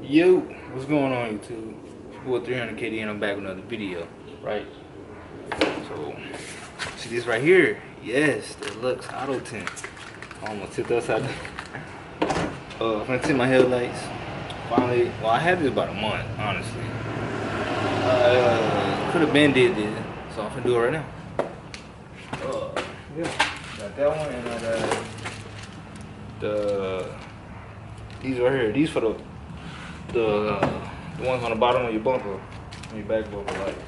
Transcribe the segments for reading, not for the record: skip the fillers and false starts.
Yo, what's going on YouTube? It's your boy 300KD and I'm back with another video, right? So, see this right here? Yes, the Luxe Auto Tint. I almost tipped upside down. I'm gonna tint my headlights. Finally, well I had this about a month, honestly. Could have been did this, so I'm gonna do it right now. Yeah, got that one and I got these right here. These for the ones on the bottom of your bumper, on your back bumper lights.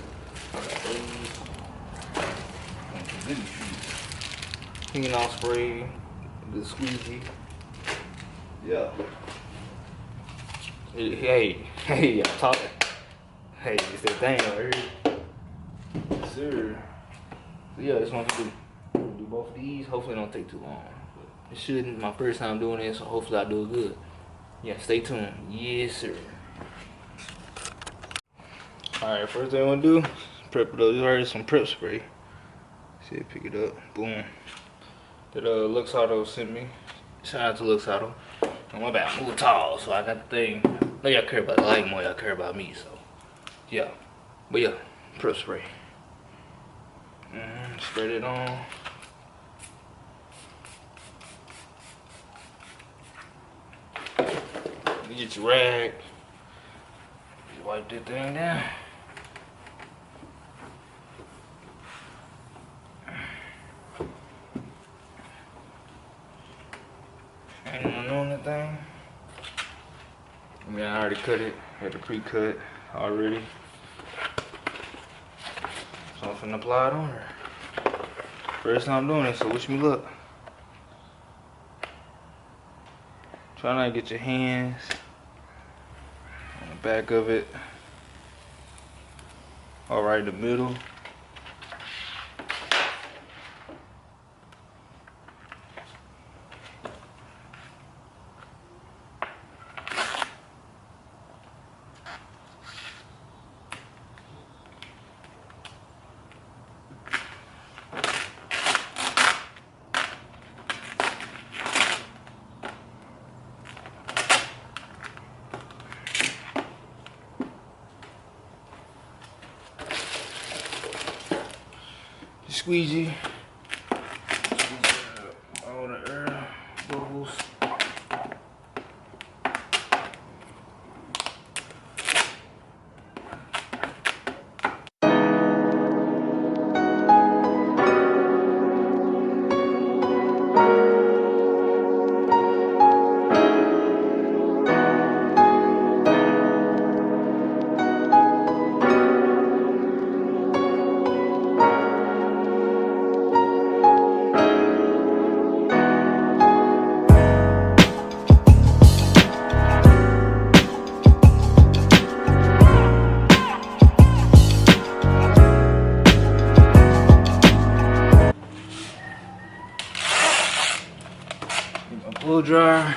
Phenol spray, the squeegee. Yeah. Hey, I'm talking. Hey, it's that thing right here. Yes, sir. So yeah, this one to do both of these. Hopefully it don't take too long. But it shouldn't. My first time doing this, so hopefully I do it good. Yeah, stay tuned. Yes, sir. Alright, first thing I want to do, prep it up. There's already some prep spray. See it, pick it up. Boom. That Luxe Auto sent me. Shout out to Luxe Auto. I'm about to move tall, so I got the thing. No, y'all care about the light more, y'all care about me, so. Yeah. But yeah, prep spray. Spread it on. You get your rag. You wipe that thing down. Ain't no knowing that thing. I mean, I already cut it. Had the pre-cut already. So I'm finna apply it on her. First time doing it, so wish me luck. Try not to get your hands on the back of it. All right in the middle. Squeegee. All the air bubbles. Blow dryer.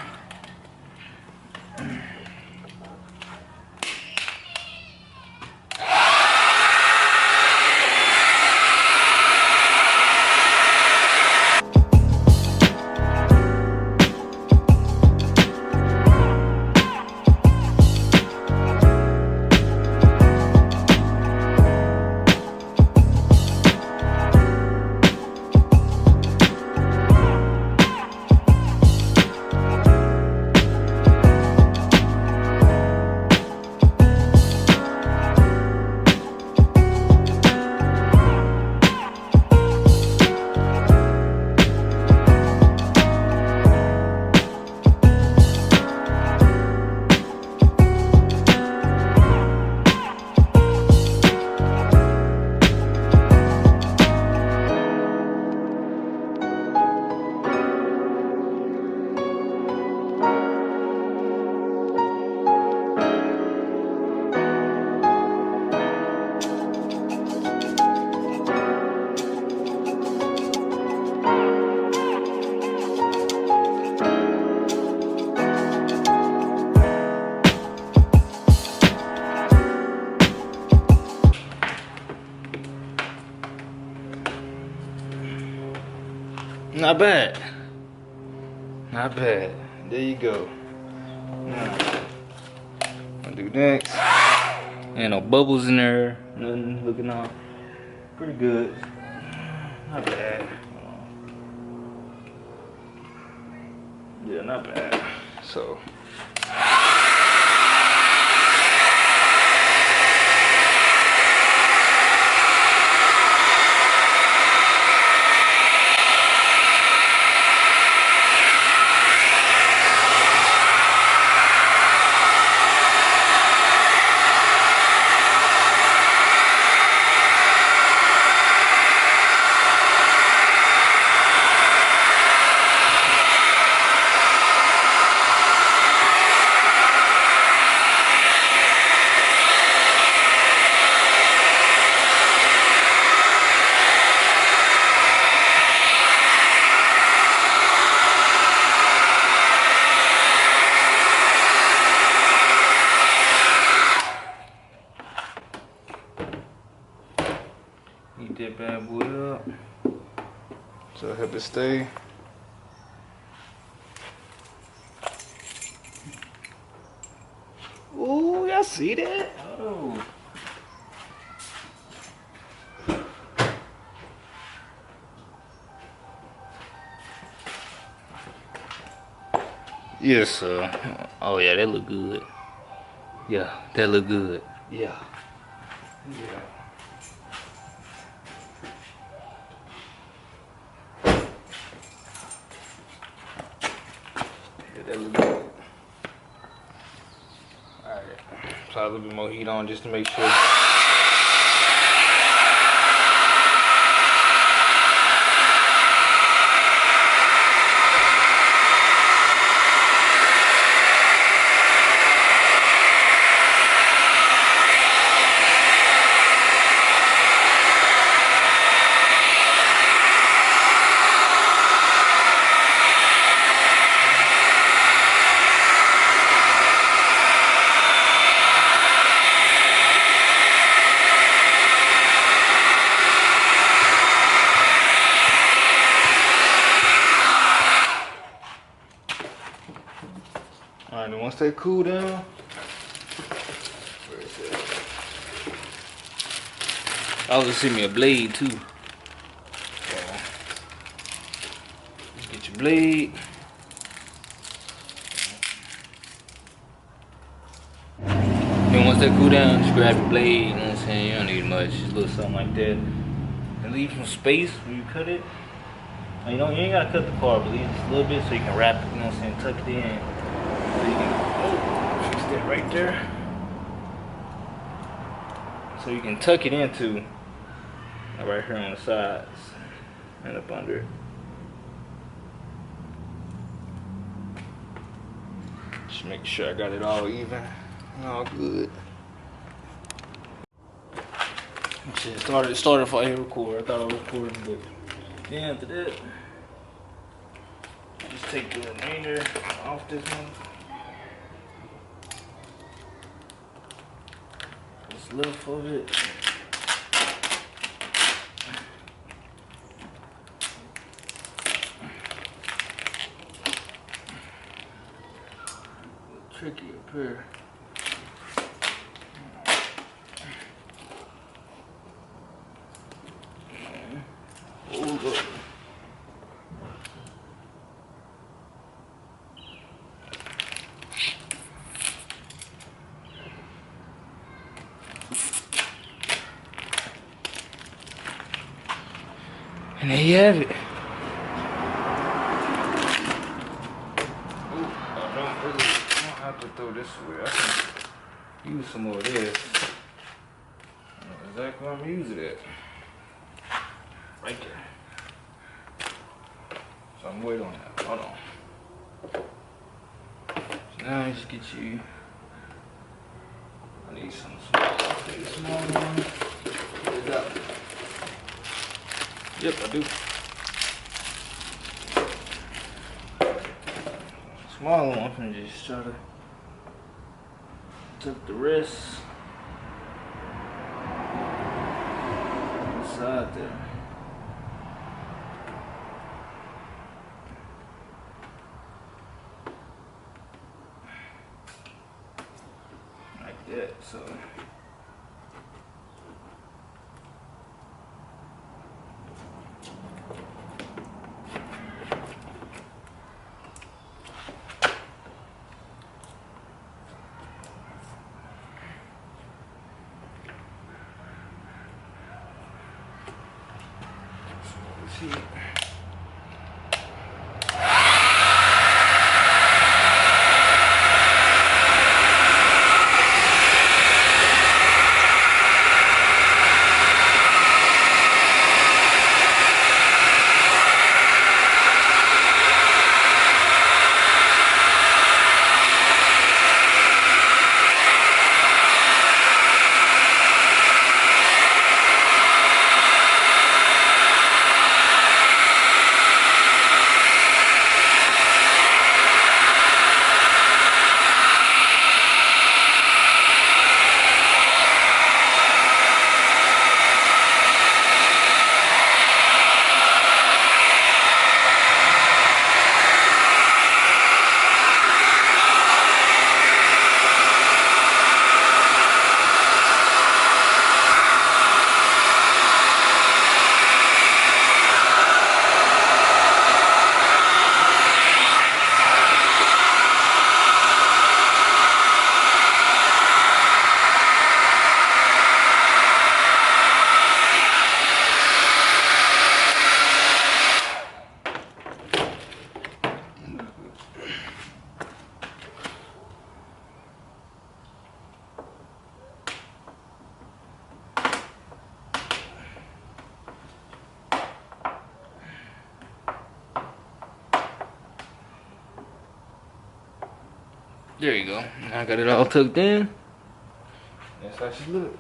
Not bad. Not bad. There you go. Now, gonna do next. Ain't no bubbles in there. Nothing looking all pretty good. Not bad. Yeah, not bad. So. Heat that bad boy up so help it stay. Ooh, y'all see that? Oh. Yes, sir. Oh yeah, that look good. Yeah, that look good. Yeah. Yeah. That look good. Alright. Try a little bit more heat on just to make sure. Alright, then once they cool down, where is it? I was gonna send me a blade too. So, get your blade. Then once they cool down, just grab your blade, you know what I'm saying? You don't need much, just a little something like that. And leave some space when you cut it. You know, you ain't gotta cut the car, but leave just a little bit so you can wrap it, you know what I'm saying, tuck it in. So you can fix that right there. So you can tuck it into right here on the sides and up under. Just make sure I got it all even and all good. Shit, started before I hit record. I thought I was recording, but then after that, just take the remainder off this one. What's left of it. Tricky up here. And there you have it. Ooh, I don't have to throw this away. I can use some more of this. I know exactly where I'm using it. Right there. So I'm waiting on that. Hold on. So now I just get you. I need some small. I'll take a small one. Get it out. Yep, I do. Small one, I'm gonna just try to tuck the rest inside there. that, so. See. There you go. I got it all tucked in. That's how she look.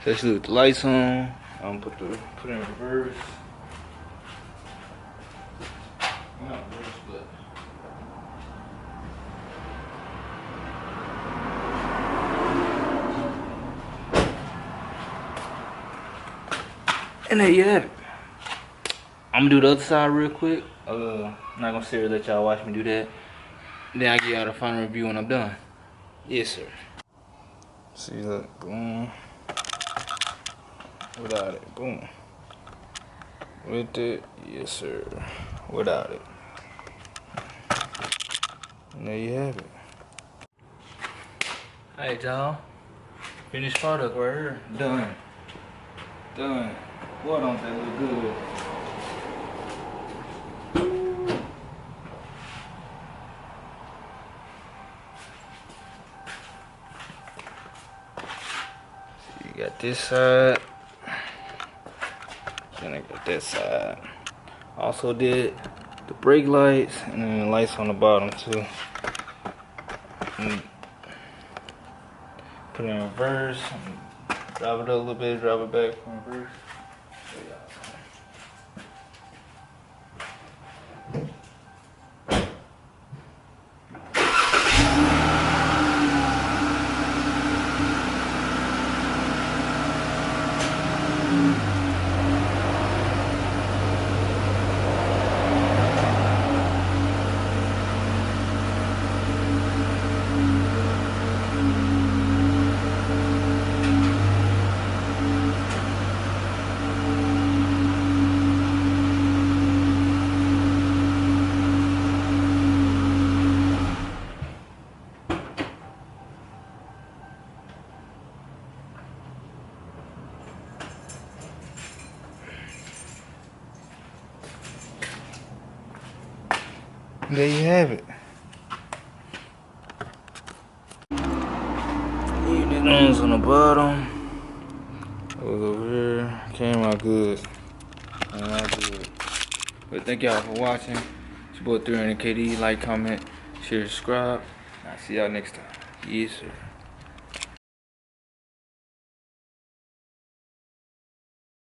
So she look with the lights on. I'm gonna put it in reverse. Not reverse, but and there you have it. I'm gonna do the other side real quick. I'm not gonna sit here and let y'all watch me do that. Then I give y'all the final review when I'm done. Yes, sir. See, look, boom. Without it, boom. With it, yes, sir. Without it. And there you have it. Alright, y'all. Finished product right here. Done. Done. Boy, don't that look good. So you got this side. Then I got that side. Also did the brake lights and then the lights on the bottom too. And put it in reverse. Drive it up a little bit, drive it back from reverse. There you have it. The nose on the bottom. Goes over here. Came out good. Came out good. But thank y'all for watching. It's your boy 300 KD. Like, comment, share, subscribe. I'll see y'all next time. Yes, sir.